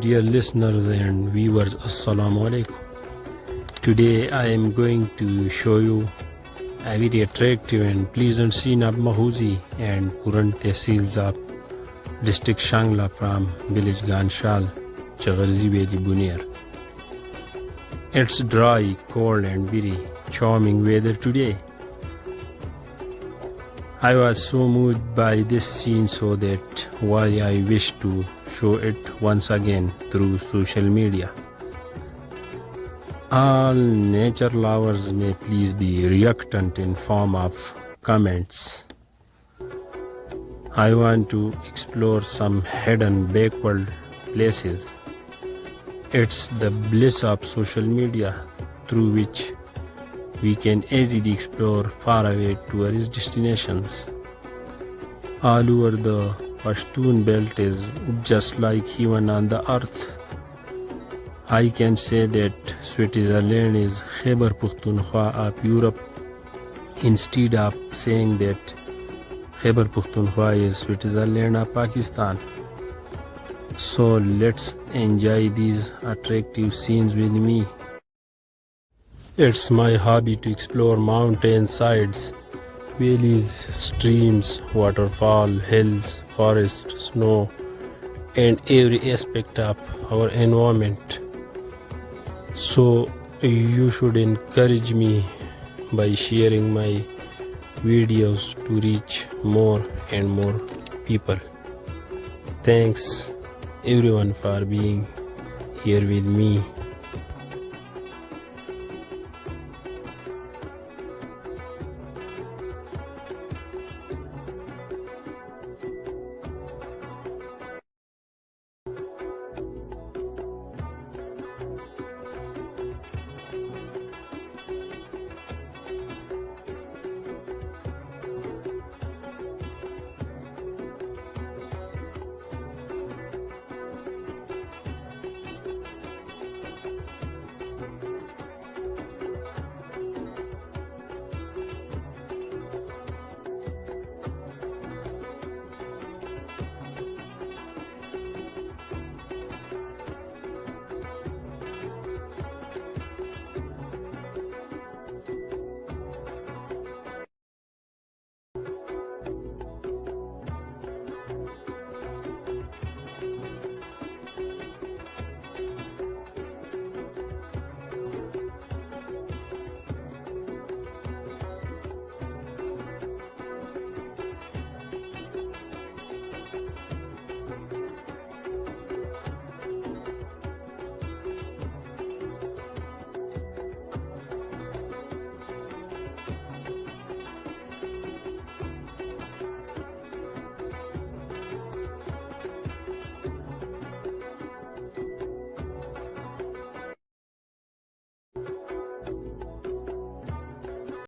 Dear listeners and viewers, Assalamu alaikum. Today I am going to show you a very attractive and pleasant scene of Makhozi and Puran tehsils of district Shangla from village Ganshal, Chaghrzi Buner. It's dry, cold and very charming weather today. I was so moved by this scene so that why I wish to show it once again through social media. All nature lovers may please be reluctant in form of comments. I want to explore some hidden backward places. It's the bliss of social media through which we can easily explore faraway tourist destinations. All over the Pashtun belt is just like heaven on the earth. I can say that Switzerland is Khyber Pakhtunkhwa of Europe instead of saying that Khyber Pakhtunkhwa is Switzerland of Pakistan. So let's enjoy these attractive scenes with me. It's my hobby to explore mountain sides, valleys, streams, waterfall, hills, forest, snow, and every aspect of our environment. So you should encourage me by sharing my videos to reach more and more people. Thanks everyone for being here with me.